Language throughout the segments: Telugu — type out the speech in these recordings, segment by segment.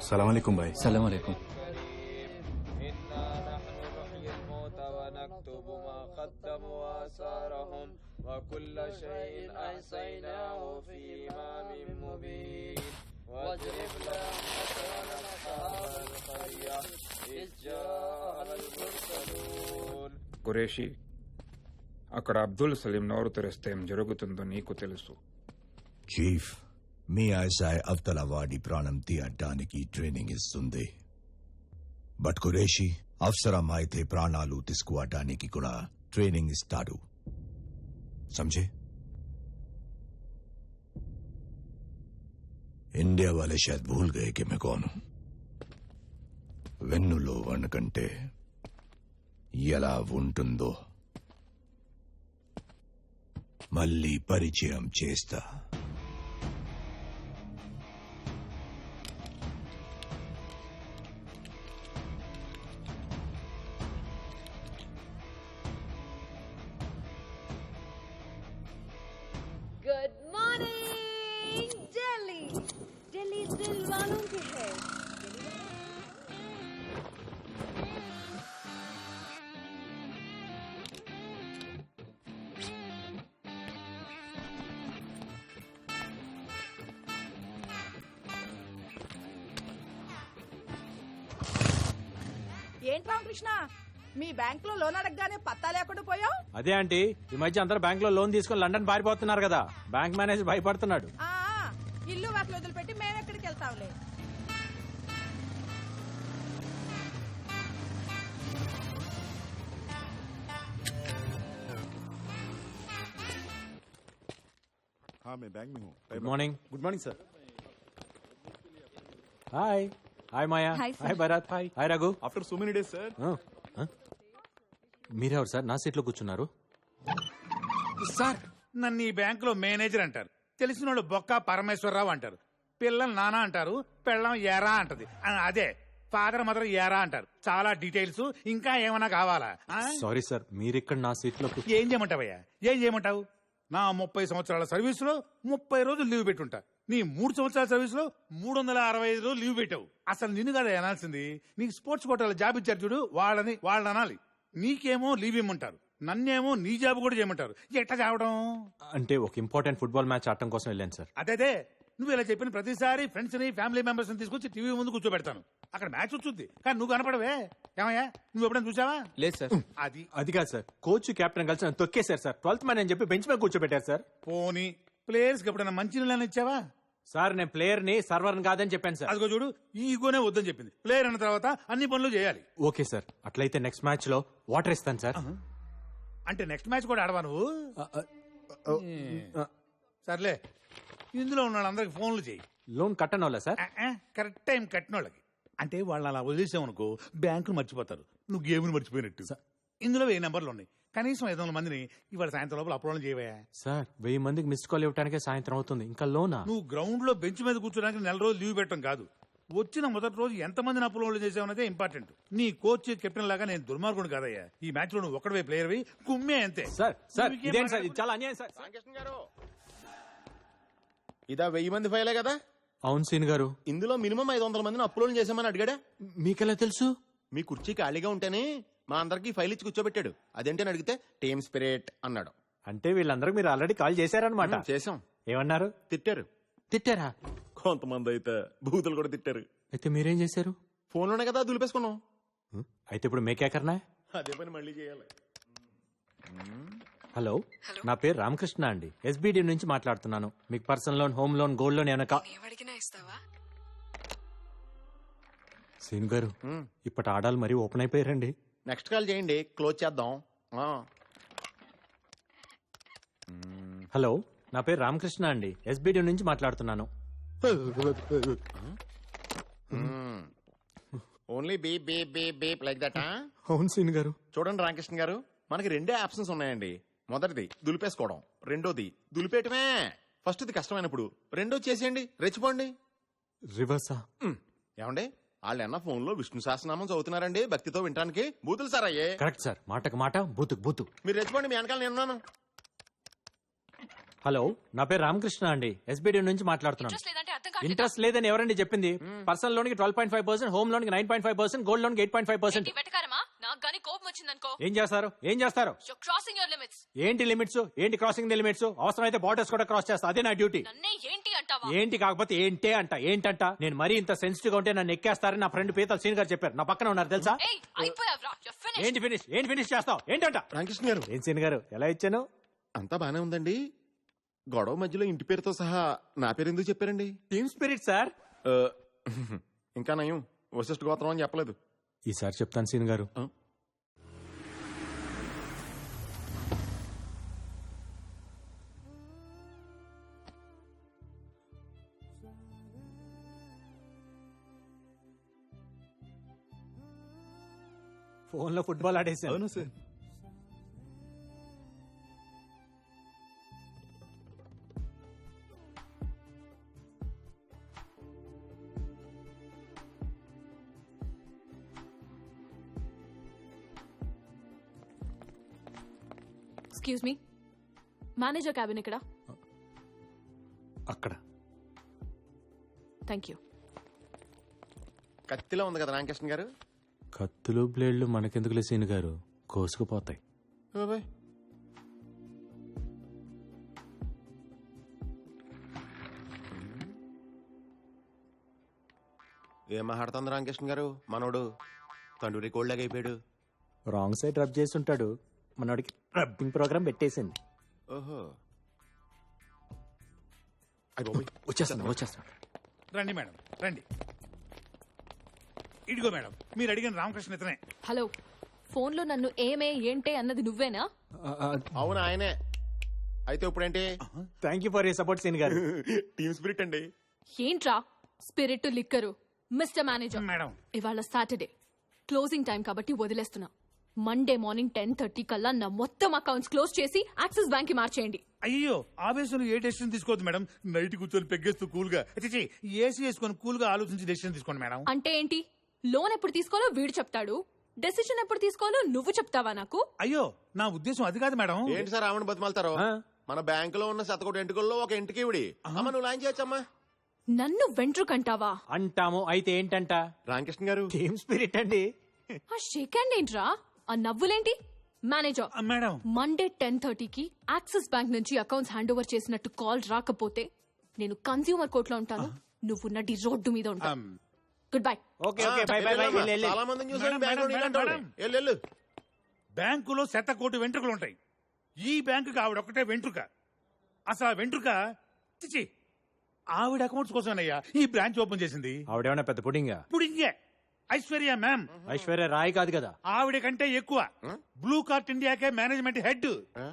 सलाम अलैकुम भाई। सलाम अलैकुम। ఖురేషీ, అక్కడ అబ్దుల్ సలీం నోరు తెరిస్తే ఏం జరుగుతుందో నీకు తెలుసు. చీఫ్, మీ ఐఎస్ఐ అవతలవాడి ప్రాణం తీయడానికి ట్రైనింగ్ ఇస్తుంది. బట్ ఖురేషీ అవసరమైతే ప్రాణాలు తీసుకోవడానికి కూడా ట్రైనింగ్ ఇస్తాడు. समझे? इंडिया वाले शायद भूल गए कि मैं कौन हूं. వెన్నులో వణకంటే ఎలా ఉంటుందో మళ్ళీ పరిచయం చేస్తా. Good morning Delhi. दिल्ली दिल वालों की है। ఏంటి రామకృష్ణ, మీ బ్యాంక్ లో లోన్ అడగగానే పత్తా లేకుండా పోయావు? అదే ఆంటీ, ఈ మధ్య అందరూ బ్యాంక్ లో లోన్ తీసుకుని లండన్ పారిపోతున్నారు కదా, బ్యాంక్ మేనేజర్ భయపడుతున్నాడు. ఇల్లు వాటిని వదిలిపెట్టి మేమెక్కడికి వెళ్తాంలే. हाँ मैं बैंक में हूँ. Good morning. Good morning sir. Hi. Hi Maya. Hi Bharat. Hi Raghu. After so many days sir. మీరెవరు సార్ నా సీట్ లో కూర్చున్నారు? సార్, నన్ను ఈ బ్యాంక్ లో మేనేజర్ అంటారు. తెలిసిన వాళ్ళు బొక్క పరమేశ్వరరావు అంటారు. పిల్లలు నానా అంటారు, పెళ్ళం ఏరా అంటది. అదే ఫాదర్ మదర్ ఏరా అంటారు. చాలా డీటెయిల్స్ ఇంకా ఏమైనా కావాలా? సారీ సార్, మీరిక్కడ నా సీట్ లో ఏం చేయమంటావయ్యా? ఏం చేయమంటావు? నా 30 సంవత్సరాల సర్వీస్ లో 30 రోజులు లీవ్ పెట్టుంటా. నీ 3 సంవత్సరాల సర్వీస్ లో 365 రోజులు లీవ్ పెట్టావు. అసలు నిన్ను కదా అనాల్సింది. నీకు స్పోర్ట్స్ కోటాలో జాబ్ ఇచ్చారు చూడు, వాళ్ళని అనాలి. నీకేమో లీవ్ ఇమ్మంటారు, నన్నేమో నీ జాబ్ కూడా చేయమంటారు. ఎట్లా చావడం? అంటే ఒక ఇంపార్టెంట్ ఫుట్బాల్ మ్యాచ్ ఆడటం కోసం వెళ్ళాను సార్. అదే నువ్వు ఇలా చెప్పిన ప్రతిసారి ఫ్రెండ్స్ ని ఫ్యామిలీ మెంబర్స్ ని తీసుకొచ్చి టీవీ ముందు కూర్చోబెడతాను. అక్కడ మ్యాచ్ వచ్చుద్ది, కానీ నువ్వు కనపడవే. ఏమయ్యా, నువ్వు ఎప్పుడైనా చూసావా? లేదు సార్. అది కాదు సార్, కోచ్ కెప్టెన్ కలిసి నన్ను తొక్కేశారు సార్. 12th మ్యాన్ అని చెప్పి బెంచ్ మీద కూర్చోబెట్టారు సార్. పోనీ ప్లేయర్స్ కి ఎప్పుడైనా మంచి నీళ్ళని ఇచ్చావా? సార్ నేను ప్లేయర్ ని సర్వర్ కాదని చెప్పాను సార్. అదిగో చూడు, ఈ ఈగోనే వద్దని చెప్పింది. ప్లేయర్ అన్న తర్వాత అన్ని పనులు చేయాలి. ఓకే సార్, అట్లయితే నెక్స్ట్ మ్యాచ్ లో వాటర్ ఇస్తాను సార్. అంటే నెక్స్ట్ మ్యాచ్ కూడా ఆడవా నువ్వు? సర్లే, ఇందులో ఉన్న వాళ్ళందరికి ఫోన్లు చేయి. లోన్ కట్టనోళ్ళ సార్? కరెక్ట్ టైం కట్టిన వాళ్ళకి. అంటే వాళ్ళని అలా వదిలేసామనుకో బ్యాంకును మర్చిపోతారు, నువ్వు గేమ్ను మర్చిపోయినట్టు. ఇందులో 1000 నెంబర్లు ఉన్నాయి. కనీసం 500 మందిని ఇవాళ సాయంత్రం లోపల అప్రోల్ చేయవా? సార్ 1000 మందికి మిస్డ్ కాల్ ఇవ్వడానికే సాయంత్రం అవుతుంది, ఇంకా లోనా? నువ్వు గ్రౌండ్ లో బెంచ్ మీద కూర్చోడానికి 4 రోజులు లీవ్ పెట్టడం కాదు, వచ్చిన మొదటి రోజు ఎంతమందిని అప్రోల్ చేసావనేదే ఇంపార్టెంట్. నీ కోచ్ కెప్టెన్ లాగా నేను దుర్మార్గుడు కాదయ్యా. ఈ మ్యాచ్ లో నువ్వు ఒక్కడే ప్లేయర్వి, కుమ్మే అంతే. సార్ సార్ ఇదేం సార్, ఇది చాలా అన్యాయం సార్. ఇదా 1000 మంది ఫైలే కదా? అవును సీన్ గారు. ఇందులో మినిమం 500 మందిని అప్లోడ్ చేసామని అడిగాడా? మీకెలా తెలుసు? మీ కుర్చీ ఖాళీగా ఉంటేనే మా అందరికి ఫైల్ ఇచ్చి కూర్చోబెట్టాడు. అదేంటని అడిగితే టీమ్ స్పిరిట్ అన్నాడు. అంటే వీళ్ళందరికీ మీరు ఆల్రెడీ కాల్ చేశారనమాట. చేసాం. ఏమన్నారు? తిట్టారు. తిట్టారా? కొంతమంది అయితే బూతులు కూడా తిట్టారు. అయితే మీరేం చేశారు? ఫోన్లోనే కదా దులిపేసుకున్నాం. అయితే ఇప్పుడు మేకేకర్నా? అదే పని మళ్ళీ చేయాలి. హలో, నా పేరు రామకృష్ణ అండి, ఎస్బిడి నుంచి మాట్లాడుతున్నాను. మీకు personal loan, home loan, gold loan ఏమైనా సీన్ గారు, ఇప్పటి ఆడాలు మరీ ఓపెన్ అయిపోయారండి. నెక్స్ట్ కాల్ చేయండి, క్లోజ్ చేద్దాం. హలో, నా పేరు రామకృష్ణ అండి, ఎస్బిడి నుంచి మాట్లాడుతున్నాను. Only beep beep beep beep like that. అవును సీన్ గారు. చూడండి రామకృష్ణ గారు, మనకి 2 ఆప్షన్స్ ఉన్నాయండి. మొదటిది దులిపేసుకోవడం, రెండోది దులిపేయటమే. ఫస్ట్ది కష్టమైనప్పుడు రెండోది చేసేయండి, రెచ్చిపోండి. రివర్సా? ఏమండి, వాళ్ళు అన్న ఫోన్ లో విష్ణు సహస్రనామం చదువుతున్నారండి భక్తితో వినడానికి. బూతులు సార్ అయ్యే. కరెక్ట్ సార్, మాటకు మాట, బూతుకు బూతు. మీరు రెచ్చిపోండి, మీ వెనకాల నేనున్నాను. హలో, నా పేరు రామకృష్ణ అండి, ఎస్బిడి నుంచి మాట్లాడుతున్నాను. అర్థం కాదు ఇంట్రెస్ట్ లేదని ఎవరండి చెప్పింది? పర్సనల్ లోన్ కి 12.5%, హోమ్ లోన్ కి 9.5%, గోల్డ్ లోన్ కి 8.5%. వెటకారమా? నాకు గానీ కోపం వచ్చిందనుకో. ఏం చేస్తారు? You're crossing your limits. ఏంటి లిమిట్స్? ఏంటి క్రాసింగ్ ది లిమిట్స్? అవసరం అయితే బార్డర్స్ కూడా క్రాస్ చేస్తా, అదే నా డ్యూటీ. నన్నే ఏంటి అంటావా? ఏంటి కాకపోతే ఏంటే అంట. ఏంటంట? నేను మరీ ఇంత సెన్సిటివ్ గా ఉంటే నన్ను ఎక్కేస్తారని నా ఫ్రెండ్ పీతల్ సీన్ గారు చెప్పారు. నా పక్కన ఉన్నారు తెలుసా? ఏయ్, అయిపోయావ్రా. You're finished. ఏంటి ఫినిష్ చేస్తావు? ఏంటంట? రామకృష్ణ గారు ఏం సీన్ గారు ఎలా ఇచ్చాను? అంతా బానే ఉందండి. గొడవ మధ్యలో ఇంటి పేరుతో సహా నా పేరు ఎందుకు చెప్పారండి? Team spirit sir. ఆ, ఇంకా నయం వశిష్ఠ గోత్రం అని చెప్పలేదు. ఈసారి చెప్తాను సీన్ గారు. ఆ? ఫోన్ లో ఫుట్బాల్ ఆడేసాను. అవును sir. Excuse me, manager cabin ఇక్కడ. అక్కడ థ్యాంక్ యూ. కత్తిలో ఉంది కదా రామకృష్ణ గారు. కత్తులు బ్లేడ్లు మనకెందుకులే సీన్ గారు, కోసుకుపోతాయి. బాబాయ్ ఏం మాట్లాడుతుంది రామకృష్ణ గారు? మనోడు తండ్రి కోళ్ళగా అయిపోయాడు. రాంగ్ సైడ్ రబ్ చేసి ఉంటాడు. మనోడికి రబ్బింగ్ ప్రోగ్రామ్ పెట్టేసింది. ఓహో, అయ్ బాబోయ్. వచ్చేస్తాను. రండి మేడం, రండి. ఇడిగో మేడం, మీరు అడిగిన రామకృష్ణ ఇతనే. హలో, ఫోన్ లో నన్ను ఏమే ఏంటే అన్నది నువ్వేనా? అవును ఆయనే. అయితే ఇప్పుడేంటి? Thank you for you support సీన్ గారు. టీమ్ స్పిరిట్ అండి. ఏంట్రా spirit liquor? Mister manager, madam ఇవాళ సాటర్డే క్లోజింగ్ టైం కాబట్టి వదిలేస్తున్నా. మండే మార్నింగ్ 10:30 కల్లా నా మొత్తం అకౌంట్స్ క్లోజ్ చేసి యాక్సిస్ బ్యాంక్ కి మార్చేయండి. అయ్యో, ఆవేశంలో ఏ డెసిషన్ తీసుకోవద్దు మేడం. నైట్ కూర్చొని పెగ్గేస్తూ కూల్ గా ఏసీ వేసుకొని కూల్ గా ఆలోచించి డెసిషన్ తీసుకోండి మేడం. అంటే ఏంటి? లోన్ ఎప్పుడు తీసుకోవాలో వీడు చెప్తాడు, డెసిషన్ ఎప్పుడు తీసుకోవాలో నువ్వు చెప్తావా నాకు? అయ్యో, నా ఉద్దేశం అది కాదు మేడం. ఏంటి సార్ ఆమెను బతిమాలతారు? మన బ్యాంకులో ఉన్న శతకోటి ఎంటుకల్లో ఒక ఇంటికి ఇవిడి. అమ్మ నువ్వు లాంచ్ చేయొచ్చమ్మా. నన్ను వెంట్రుకంటావా? అంటాము. అయితే ఏంటంట? రామకృష్ణ గారు టీమ్ స్పిరిట్ అండి. ఆ షేక్ హ్యాండ్ ఏంట్రా? ఆ నవ్వులేంటి? మేనేజర్, మేడం మండే 10:30కి యాక్సిస్ బ్యాంక్ నుంచి అకౌంట్స్ హ్యాండ్ ఓవర్ చేసినట్టు కాల్ రాకపోతే నేను కన్స్యూమర్ కోర్టులో ఉంటాను, నువ్వు నడి రోడ్డు మీద ఉంటావు. Good bye. Okay okay, by by by. చాలా మందిని చూసాను బ్యాంకులో మేడం, నీలాంటి మేడం. వాడిని. వెళ్ళు. బ్యాంకులో 100 కోటి వెంట్రుకలు ఉంటాయి. ఈ బ్యాంకుకి ఆవిడ ఒకటే వెంట్రుక. అసలు ఆ వెంట్రుక చిచి ఆవిడ అకౌంట్స్ కోసమేనయ్యా ఈ బ్రాంచ్ ఓపెన్ చేసింది. ఆవిడేమన్నా పెద్ద పుడింగా? ఇప్పుడు ఇంకే ఐశ్వర్య మ్యామ్. ఐశ్వర్య రాయ్ కాదు కదా. ఆవిడ కంటే ఎక్కువ. బ్లూ కార్ట్ ఇండియాకే మేనేజ్మెంట్ హెడ్.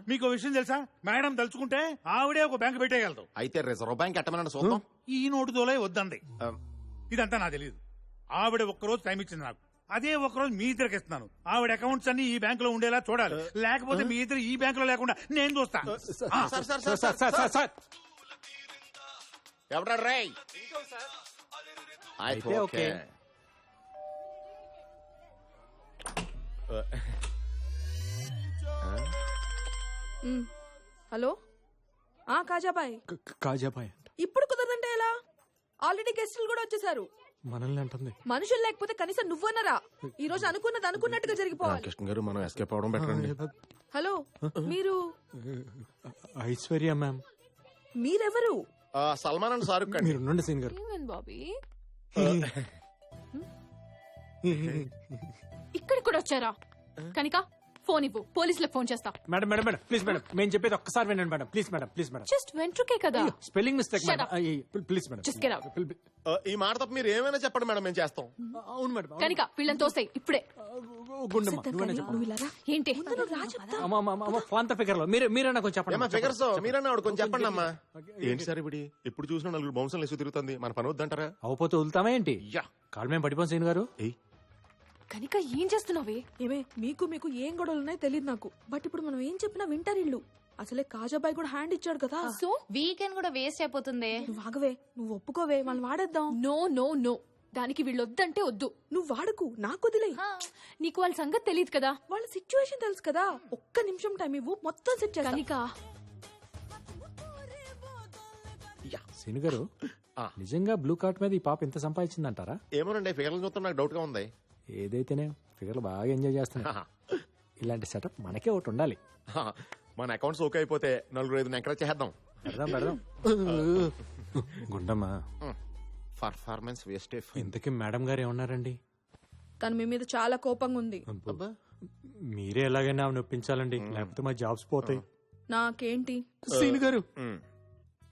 మీకు విషయం తెలుసా? మేడం తలుచుకుంటే ఆవిడే ఒక బ్యాంక్ పెట్టేయగలదు. అయితే రిజర్వ్ బ్యాంక్ ఎట్టమన్నా చూద్దాం. ఈ నోటుతోలే వద్దంది. ఇదంతా నాకు తెలియదు. ఆవిడ ఒక్కరోజు టైం ఇచ్చింది నాకు. అదే ఒక్కరోజు మీ ఇద్దరికి ఇస్తున్నాను. ఆవిడ అకౌంట్స్ అన్ని ఈ బ్యాంక్ లో ఉండేలా చూడాలి. లేకపోతే మీ ఇద్దరు ఈ బ్యాంక్ లో లేకుండా నేను చూస్తా. ఎవడా రై? అయితే ఓకే. హలో, కాజాబాయ్. కాజాబాయ్ ఇప్పుడు కుదరదంటే ఎలా? ఆల్రెడీ గెస్టులు కూడా వచ్చేసారు. మనల్ని అంటుంది. మనుషులు లేకపోతే కనీసం నువ్వన్నరా? ఈ రోజు అనుకున్నది అనుకున్నట్టుగా జరిగిపోవాలి. రామకృష్ణ గారు మనం ఎస్కేప్ అవడం బెటర్ అండి. హలో, మీరు ఐశ్వర్య మ్యామ్. మీరెవరు? సల్మాన్ అండ్ షారుఖ్ అండి. మీరు ఉండండి సీన్ గారు. బాబీ, ఇక్కడికి కూడా వచ్చారా? కనిక, ఫోన్ ఇవ్వు, పోలీసులకు ఫోన్ చేస్తా. Madam madam madam please madam, మేము చెప్పేది ఒక్కసారి వినండి madam. Please madam, please madam. Just వెంట్రుకే కదా. Spelling mistake Shut madam. up. Please madam. Just get out. ఈ మాట తప్ప మీరు ఏమైనా చెప్పండి మేడం, మేము చేస్తాం. అవును మేడం. కనిక, వీళ్ళని తోసేయ్ ఇప్పుడే. గుండమ్మ నువ్వేనా చెప్పండి. నువ్వు ఇలా రా. ఏంటి? ఫ్లాంత ఫిగర్ లో మీరైనా కొంచెం ఏమా చెప్పండి. ఫిగర్స్ మీరన్నా ఆవిడ కొంచెం చెప్పండి అమ్మా. ఏంటి సార్ ఇప్పుడు ఎప్పుడు చూసినా నలుగురు బౌన్సర్లు వేసి తిరుగుతుంది. మన పని వద్దంటారా? అవపోతే వదులుతామా ఏంటి? యా కాళ్ళు మేము పడిపోం సీన్ గారు. కనిక, ఏం చేస్తున్నావే? ఏమే, మీకు ఏం గొడవలు ఉన్నాయో తెలియదు నాకు. బట్ ఇప్పుడు మనం ఏం చెప్పినా వింటారు ఇల్లు. అసలే కాజాబాయ్ కూడా హ్యాండ్ ఇచ్చాడు కదా. సో వీకెండ్ కూడా వేస్ట్ అయిపోతుంది. నువ్వు ఆగవే, నువ్వు ఒప్పుకోవే, వాళ్ళు వాడేద్దాం. నో నో నో, దానికి వీళ్ళు వద్దంటే వద్దు. నువ్వు వాడుకు, నాకు వదిలే. నీకు వాళ్ళ సంగతి తెలియదు కదా. వాళ్ళ సిచ్యువేషన్ తెలుసు కదా. ఒక్క నిమిషం టైం ఇవ్వు, మొత్తం సెట్ చేస్తా. కనిక, సీన్ గారు నిజంగా బ్లూ కార్ట్ మీద ఈ పాప ఎంత సంపాదించిందంటారా? ఏమోనండి ఫిగర్లు చూస్తే నాకు డౌట్ గా ఉంది. ఏదైతేనే ఫిగర్లు బాగా ఎంజాయ్ చేస్తున్నా. ఇలాంటి సెటప్ మనకే ఒకటి ఉండాలి. మన అకౌంట్స్ ఓకే అయిపోతే 4-5 ఎంకరేజ్ చేద్దాం. పెడదాం గుండమ్మా. Performance waste. ఇంతకీ మేడం గారు ఏమన్నారండి? తను మీ మీద చాలా కోపంగా ఉంది. మీరే ఎలాగైనా ఆమె ఒప్పించాలండి, లేకపోతే మా జాబ్స్ పోతాయి. నాకేంటి? సీన్ గారు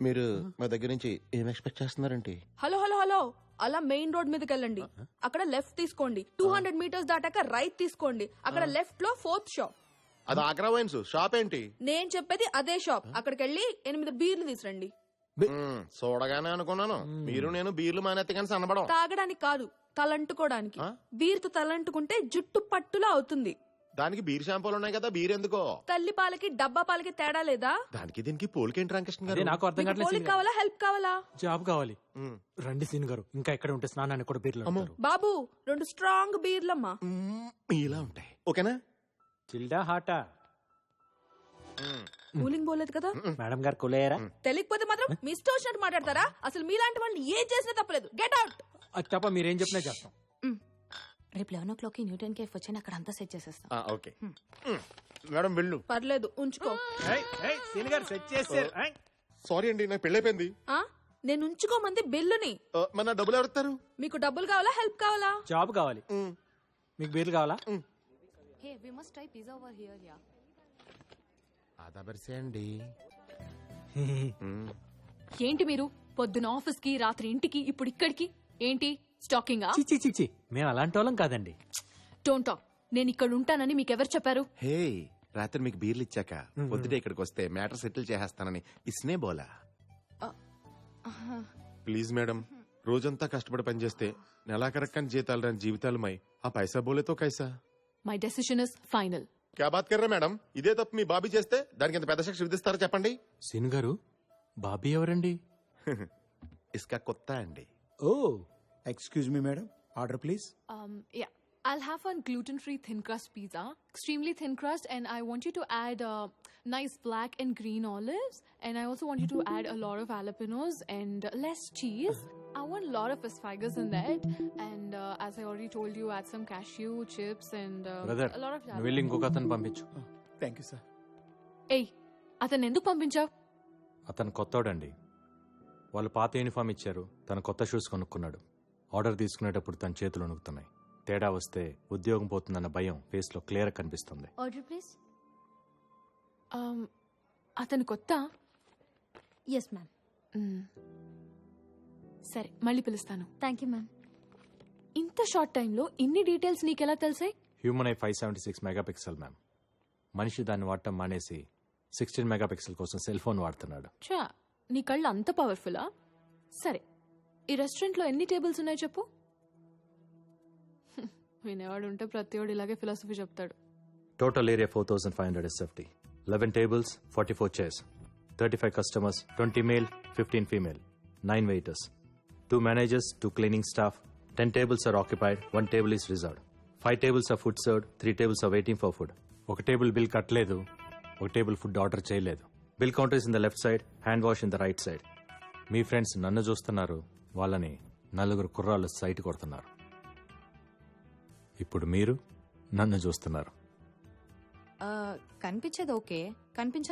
మీరు మా దగ్గర నుంచి ఏం ఎక్స్పెక్ట్ చేస్తున్నారంటే? హలో హలో హలో, అలా మెయిన్ రోడ్ మీదకి వెళ్ళండి. అక్కడ లెఫ్ట్ తీసుకోండి. 200 మీటర్స్ దాటాక రైట్ తీసుకోండి. అక్కడ లెఫ్ట్ లో 4th షాప్. అది ఆగ్రా వైన్స్ షాప్ ఏంటి? నేను చెప్పేది అదే షాప్. అక్కడికి వెళ్ళి 8 బీర్లు తీసురండి. చూడగానే అనుకున్నాను మీరు నేను బీర్లు మానేత్తే కానీ సన్నబడం. తాగడానికి కాదు, తలంటుకోవడానికి. బీర్తో తలంటుకుంటే జుట్టు పట్టులా అవుతుంది. దానికి బీర్ షాంపూలు ఉన్నాయి కదా, బీర్ ఎందుకో? తల్లి పాలకి డబ్బా పాలకి తేడా లేదా? దానికి దీనికి పోలికేంటి రామకృష్ణ గారు? నాకు అర్థం మీకు పోలిక కావట్లేదు. కావాలా, హెల్ప్ కావాలా? జాబ్ కావాలి. రండి సీన్ గారు, ఇంకా ఎక్కడ ఉంటే స్నానానికి కూడా బీర్లు అమ్ముతారు. బాబు 2 స్ట్రాంగ్ బీర్లమ్మా. ఇలా ఉంటాయి ఓకేనా? చిల్డా హాటా? కూలింగ్ పోలేదు కదా మేడం గారు కూలయ్యారా? తెలియకపోతే మాత్రం మీ ఇష్టం వచ్చినట్టు మాట్లాడతారా? అసలు మీలాంటి వాళ్ళు ఏం చేసినా తప్పలేదు. Get out. అది తప్ప మీరేం చెప్పినా చేస్తాం. రేపు 11 o'clock న్యూటన్ కేఫ్ వచ్చి అక్కడ అంతా సెట్ చేసేస్తాం. ఓకే మేడం వెళ్ళు. పర్లేదు ఉంచుకో. సీన్ గారు సెట్ చేశారు. సారీ అండి నాకు పెళ్ళైపోయింది. నేను ఉంచుకోమంది బిల్లుని. మన డబ్బులు ఎవరుతారు? మీకు డబ్బులు కావాలా, హెల్ప్ కావాలా? జాబ్ కావాలి. మీకు బీర్లు కావాలా? Hey we must try pizza over here yeah. ఆదా బర్సే అండి. ఏంటి మీరు పొద్దున ఆఫీస్ కి, రాత్రి ఇంటికి, ఇప్పుడు ఇక్కడికి ఏంటి? స్టాకింగా? చిచి మేము అలాంటి వాళ్ళం కాదండి. Don't talk. నేను ఇక్కడ ఉంటానని మీకెవరు చెప్పారు? హే రాత్రి మీకు బీర్లు ఇచ్చాక పొద్దుటే ఇక్కడికి వస్తే మ్యాటర్ సెటిల్ చేసేస్తానని ఇస్నే బోలా. ప్లీజ్ మేడం, రోజంతా కష్టపడి పనిచేస్తే నెలాఖరక్కని జీతాలు రాని జీవితాలమై ఆ పైసా బోలేతో కైసా. My decision is final. క్యా బాత్ కర్రా మేడం? ఇదే తప్పు మీ బాబీ చేస్తే దానికి ఎంత పెద్ద శిక్ష విధిస్తారో చెప్పండి. సీన్ గారు, బాబీ ఎవరండి? ఇస్కా కొత్త అండి. Oh excuse me madam, order please. Yeah, I'll have one gluten-free thin crust pizza, extremely thin crust, and I want you to add nice black and green olives, and I also want you to add a lot of jalapenos and less cheese. I want a lot of asparagus in that, and as I already told you, add some cashew chips and brother, a lot of నువ్వు వెళ్ళి ఇంకొక అతను పంపించు. Thank you sir. ఏయ్, అతను ఎందుకు పంపించావు? అతను కొత్తోడండి. వాళ్ళు పాత యూనిఫామ్ ఇచ్చారు, తన కొత్త షూస్ కొనుక్కున్నాడు. ఆర్డర్ తీసుకునేటప్పుడు తన చేతులు వణుకుతున్నాయి. తేడా వస్తే ఉద్యోగం పోతుందన్న భయం ఫేస్ లో క్లియర్ కనిపిస్తుంది. Order please. అతను కొత్త? Yes ma'am. సరే, మళ్ళీ పిలుస్తాను. Thank you ma'am. ఇంత షార్ట్ టైంలో ఇన్ని డీటెయిల్స్ నీకెలా తెలిసాయి? Human eye 576 megapixel ma'am. మనిషి దాన్ని వాడటం మానేసి 16 మెగాపిక్సెల్ కోసం సెల్ ఫోన్ వాడుతున్నాడు. చా, నీ కళ్ళు అంత పవర్ఫుల్లా? సరే, ఈ రెస్టారెంట్లో ఎన్ని టేబుల్స్ ఉన్నాయో చెప్పు. వినేవాడు ఉంటే ప్రతివాడు ఇలాగే ఫిలాసఫీ చెప్తాడు. Total area 4500 SFT, 11 tables, 44 chairs, 35 customers, 20 male, 15 female, 9 waiters, 2 managers, 2 cleaning staff, 10 tables are occupied, 1 table is reserved, 5 tables are food served, 3 tables are waiting for food. ఒక టేబుల్ బిల్ కట్టలేదు, ఒక టేబుల్ ఫుడ్ ఆర్డర్ చేయలేదు. Bill counter is in the left side, hand wash in the right side. Me friends నన్ను చూస్తున్నారు, వాళ్ళని 4 కుర్రాళ్ళు సైట్ కొడుతున్నారు. ఇప్పుడు మీరు నన్ను చూస్తున్నారు. కనిపించేది ఓకే, కనిపించ